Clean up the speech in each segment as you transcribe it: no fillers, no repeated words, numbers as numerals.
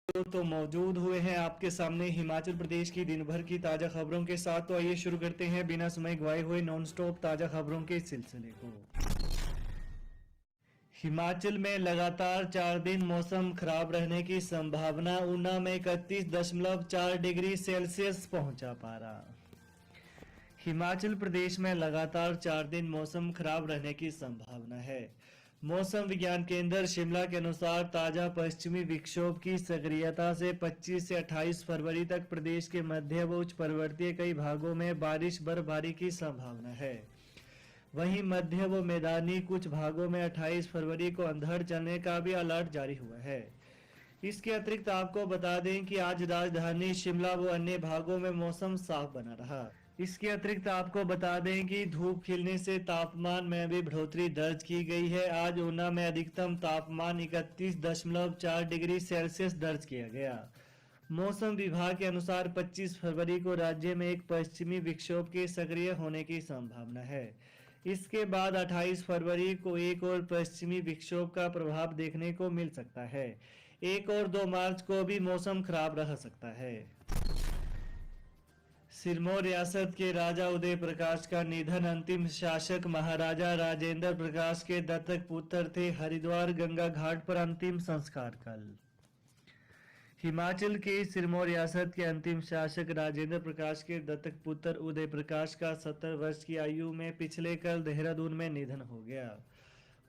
तो मौजूद हुए हैं आपके सामने हिमाचल प्रदेश की दिन भर की ताजा खबरों के साथ। तो आइए शुरू करते हैं बिना समय गवाए हुए नॉन स्टॉप ताजा खबरों के सिलसिले को। हिमाचल में लगातार 4 दिन मौसम खराब रहने की संभावना। ऊना में 31.4 डिग्री सेल्सियस पहुंचा पारा। हिमाचल प्रदेश में लगातार 4 दिन मौसम खराब रहने की संभावना है। मौसम विज्ञान केंद्र शिमला के अनुसार ताजा पश्चिमी विक्षोभ की सक्रियता से 25 से 28 फरवरी तक प्रदेश के मध्य व उच्च पर्वतीय कई भागों में बारिश बर्फबारी की संभावना है। वहीं मध्य व मैदानी कुछ भागों में 28 फरवरी को अंधड़ चलने का भी अलर्ट जारी हुआ है। इसके अतिरिक्त आपको बता दें कि आज राजधानी शिमला व अन्य भागों में मौसम साफ बना रहा। इसके अतिरिक्त आपको बता दें कि धूप खिलने से तापमान में भी बढ़ोतरी दर्ज की गई है। आज ऊना में अधिकतम तापमान 31.4 डिग्री सेल्सियस दर्ज किया गया। मौसम विभाग के अनुसार 25 फरवरी को राज्य में एक पश्चिमी विक्षोभ के सक्रिय होने की संभावना है। इसके बाद 28 फरवरी को एक और पश्चिमी विक्षोभ का प्रभाव देखने को मिल सकता है। 1 और 2 मार्च को भी मौसम खराब रह सकता है। सिरमौर रियासत के राजा उदय प्रकाश का निधन। अंतिम शासक महाराजा राजेंद्र प्रकाश के दत्तक पुत्र थे। हरिद्वार गंगा घाट पर अंतिम संस्कार कल। हिमाचल के सिरमौर रियासत के अंतिम शासक राजेंद्र प्रकाश के दत्तक पुत्र उदय प्रकाश का 70 वर्ष की आयु में पिछले कल देहरादून में निधन हो गया।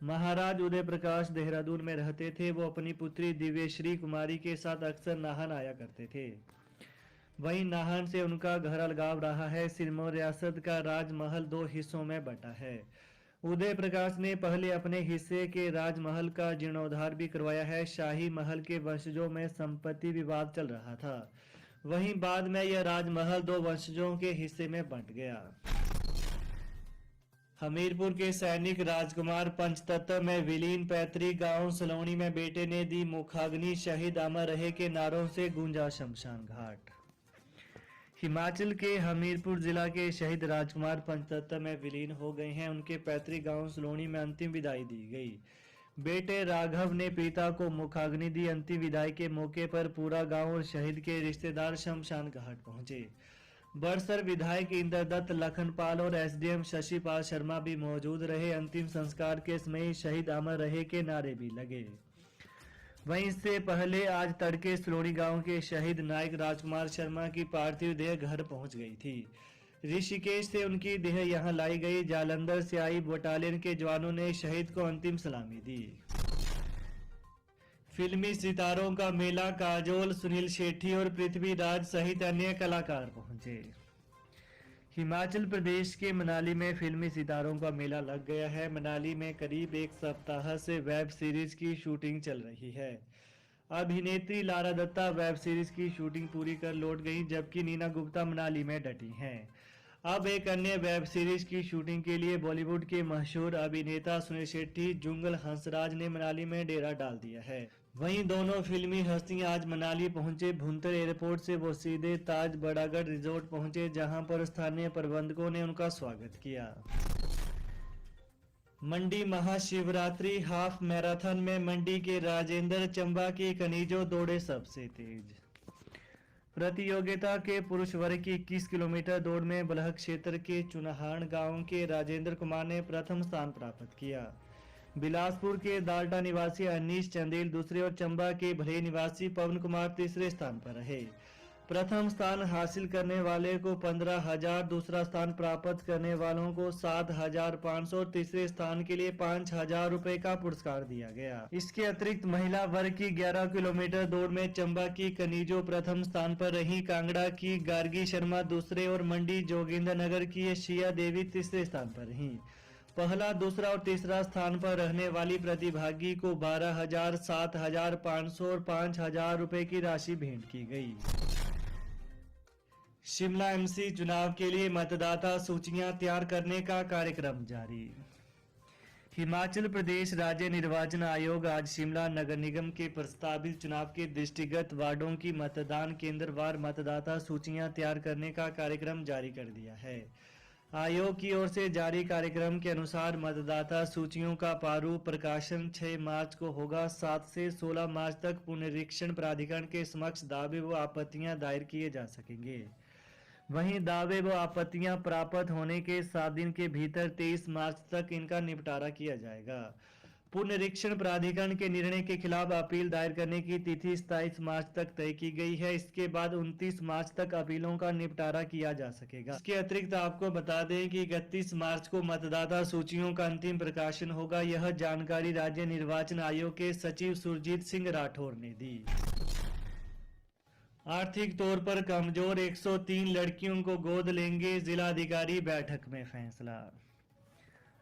महाराज उदय प्रकाश देहरादून में रहते थे। वो अपनी पुत्री दिव्यश्री कुमारी के साथ अक्सर नाहन आया करते थे। वहीं नाहन से उनका गहरा लगाव रहा है। सिरमौर रियासत का राजमहल 2 हिस्सों में बटा है। उदय प्रकाश ने पहले अपने हिस्से के राजमहल का जीर्णोद्धार भी करवाया है। शाही महल के वंशजों में संपत्ति विवाद चल रहा था। वहीं बाद में यह राजमहल 2 वंशजों के हिस्से में बंट गया। हमीरपुर के सैनिक राजकुमार पंचतत्व में विलीन। पैतृक गांव सलौनी में बेटे ने दी मुखाग्नि। शहीद अमर रहे के नारों से गूंजा शमशान घाट। हिमाचल के हमीरपुर जिला के शहीद राजकुमार पंचतत्व में विलीन हो गए हैं। उनके पैतृक गांव सलोनी में अंतिम विदाई दी गई। बेटे राघव ने पिता को मुखाग्नि दी। अंतिम विदाई के मौके पर पूरा गांव और शहीद के रिश्तेदार शमशान घाट पहुंचे। बड़सर विधायक इंद्रदत्त लखनपाल और एसडीएम शशिपाल शर्मा भी मौजूद रहे। अंतिम संस्कार के समय शहीद अमर रहे के नारे भी लगे। वहीं इससे पहले आज तड़के सलोनी गांव के शहीद नायक राजकुमार शर्मा की पार्थिव देह घर पहुंच गई थी। ऋषिकेश से उनकी देह यहां लाई गई। जालंधर से आई बटालियन के जवानों ने शहीद को अंतिम सलामी दी। फिल्मी सितारों का मेला। काजोल, सुनील शेट्टी और पृथ्वीराज सहित अन्य कलाकार पहुंचे। हिमाचल प्रदेश के मनाली में फिल्मी सितारों का मेला लग गया है। मनाली में करीब 1 सप्ताह से वेब सीरीज की शूटिंग चल रही है। अभिनेत्री लारा दत्ता वेब सीरीज की शूटिंग पूरी कर लौट गई, जबकि नीना गुप्ता मनाली में डटी हैं। अब एक अन्य वेब सीरीज की शूटिंग के लिए बॉलीवुड के मशहूर अभिनेता सुनील शेट्टी जुंगल हंसराज ने मनाली में डेरा डाल दिया है। वहीं दोनों फिल्मी हस्तियां आज मनाली पहुंचे। भुंतर एयरपोर्ट से वो सीधे ताज बड़ागढ़ रिजोर्ट पहुंचे, जहां पर स्थानीय प्रबंधकों ने उनका स्वागत किया। मंडी महाशिवरात्रि हाफ मैराथन में मंडी के राजेंद्र, चंबा की कनीजो दौड़े सबसे तेज। प्रतियोगिता के पुरुष वर्ग की 21 किलोमीटर दौड़ में बलह क्षेत्र के चुनाहान गांव के राजेंद्र कुमार ने प्रथम स्थान प्राप्त किया। बिलासपुर के दाल्टा निवासी अनीश चंदेल दूसरे और चंबा के भले निवासी पवन कुमार तीसरे स्थान पर रहे। प्रथम स्थान हासिल करने वाले को 15,000, दूसरा स्थान प्राप्त करने वालों को 7,500 और तीसरे स्थान के लिए 5,000 रुपए का पुरस्कार दिया गया। इसके अतिरिक्त महिला वर्ग की 11 किलोमीटर दौड़ में चंबा की कनीजो प्रथम स्थान पर रही। कांगड़ा की गार्गी शर्मा दूसरे और मंडी जोगिंद्रनगर की शिया देवी तीसरे स्थान पर रही। पहला, दूसरा और तीसरा स्थान पर रहने वाली प्रतिभागी को 12,000, 7,500 और 5,000 रुपए की राशि भेंट की गई। शिमला एमसी चुनाव के लिए मतदाता सूचियां तैयार करने का कार्यक्रम जारी। हिमाचल प्रदेश राज्य निर्वाचन आयोग आज शिमला नगर निगम के प्रस्तावित चुनाव के दृष्टिगत वार्डों की मतदान केंद्रवार मतदाता सूचियां तैयार करने का कार्यक्रम जारी कर दिया है। आयोग की ओर से जारी कार्यक्रम के अनुसार मतदाता सूचियों का प्रारूप प्रकाशन 6 मार्च को होगा। 7 से 16 मार्च तक पुनरीक्षण प्राधिकरण के समक्ष दावे व आपत्तियां दायर किए जा सकेंगे। वहीं दावे व आपत्तियां प्राप्त होने के 7 दिन के भीतर 23 मार्च तक इनका निपटारा किया जाएगा। पुनरीक्षण प्राधिकरण के निर्णय के खिलाफ अपील दायर करने की तिथि 27 मार्च तक तय की गई है। इसके बाद 29 मार्च तक अपीलों का निपटारा किया जा सकेगा। इसके अतिरिक्त आपको बता दें कि 31 मार्च को मतदाता सूचियों का अंतिम प्रकाशन होगा। यह जानकारी राज्य निर्वाचन आयोग के सचिव सुरजीत सिंह राठौर ने दी। आर्थिक तौर पर कमजोर 103 लड़कियों को गोद लेंगे, जिलाधिकारी बैठक में फैसला।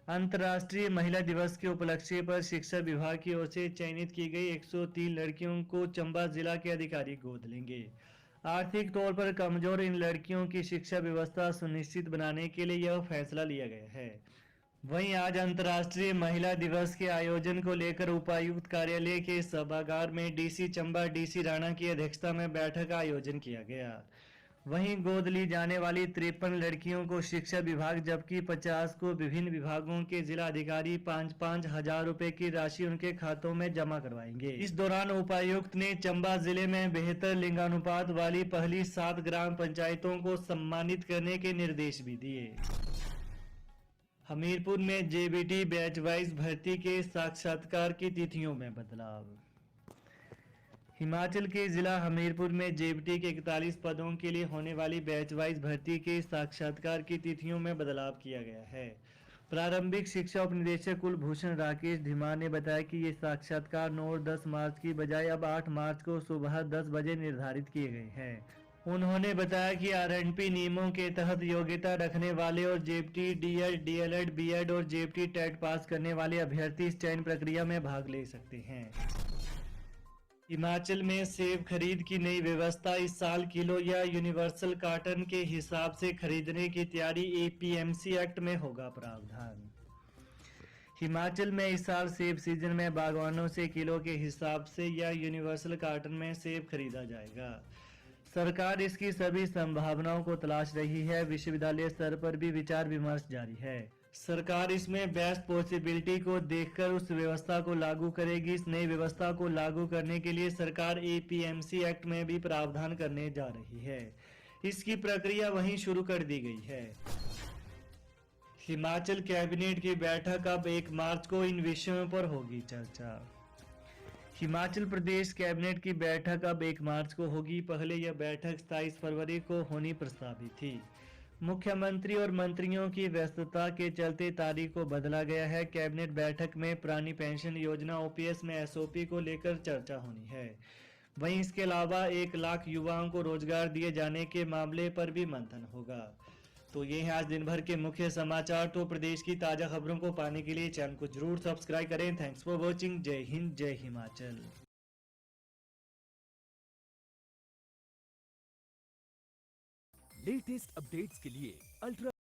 अंतर्राष्ट्रीय महिला दिवस के उपलक्ष्य पर शिक्षा विभाग की ओर से चयनित की गई 103 लड़कियों को चंबा जिला के अधिकारी गोद लेंगे। आर्थिक तौर पर कमजोर इन लड़कियों की शिक्षा व्यवस्था सुनिश्चित बनाने के लिए यह फैसला लिया गया है। वहीं आज अंतर्राष्ट्रीय महिला दिवस के आयोजन को लेकर उपायुक्त कार्यालय के सभागार में डीसी चंबा डीसी राणा की अध्यक्षता में बैठक का आयोजन किया गया। वहीं गोद ली जाने वाली 53 लड़कियों को शिक्षा विभाग जबकि 50 को विभिन्न विभागों के जिला अधिकारी 5-5 हजार रुपए की राशि उनके खातों में जमा करवाएंगे। इस दौरान उपायुक्त ने चंबा जिले में बेहतर लिंगानुपात वाली पहली 7 ग्राम पंचायतों को सम्मानित करने के निर्देश भी दिए। हमीरपुर में जेबीटी बैच वाइज भर्ती के साक्षात्कार की तिथियों में बदलाव। हिमाचल के जिला हमीरपुर में जेबीटी के 41 पदों के लिए होने वाली बैच वाइज भर्ती के साक्षात्कार की तिथियों में बदलाव किया गया है। प्रारंभिक शिक्षा उपनिदेशक कुलभूषण राकेश धीमान ने बताया कि ये साक्षात्कार 9 और 10 मार्च की बजाय अब 8 मार्च को सुबह 10 बजे निर्धारित किए गए हैं। उन्होंने बताया कि आरएनपी नियमों के तहत योग्यता रखने वाले और जेबीटी डीएड डीएलएड बीएड और जेबीटी टेट पास करने वाले अभ्यर्थी इस चयन प्रक्रिया में भाग ले सकते हैं। हिमाचल में सेब खरीद की नई व्यवस्था। इस साल किलो या यूनिवर्सल कार्टन के हिसाब से खरीदने की तैयारी। एपीएमसी एक्ट में होगा प्रावधान। हिमाचल में इस साल सेब सीजन में बागवानों से किलो के हिसाब से या यूनिवर्सल कार्टन में सेब खरीदा जाएगा। सरकार इसकी सभी संभावनाओं को तलाश रही है। विश्वविद्यालय स्तर पर भी विचार विमर्श जारी है। सरकार इसमें बेस्ट पॉसिबिलिटी को देखकर उस व्यवस्था को लागू करेगी। इस नई व्यवस्था को लागू करने के लिए सरकार एपीएमसी एक्ट में भी प्रावधान करने जा रही है। इसकी प्रक्रिया वहीं शुरू कर दी गई है। हिमाचल कैबिनेट की बैठक अब 1 मार्च को इन विषयों पर होगी चर्चा। हिमाचल प्रदेश कैबिनेट की बैठक अब 1 मार्च को होगी। पहले यह बैठक 27 फरवरी को होनी प्रस्तावित थी। मुख्यमंत्री और मंत्रियों की व्यस्तता के चलते तारीख को बदला गया है। कैबिनेट बैठक में पुरानी पेंशन योजना ओपीएस में एसओपी को लेकर चर्चा होनी है। वहीं इसके अलावा 1 लाख युवाओं को रोजगार दिए जाने के मामले पर भी मंथन होगा। तो ये है आज दिन भर के मुख्य समाचार। तो प्रदेश की ताजा खबरों को पाने के लिए चैनल को जरूर सब्सक्राइब करें। Thanks for watching. जय हिंद, जय हिमाचल। लेटेस्ट अपडेट्स के लिए अल्ट्रा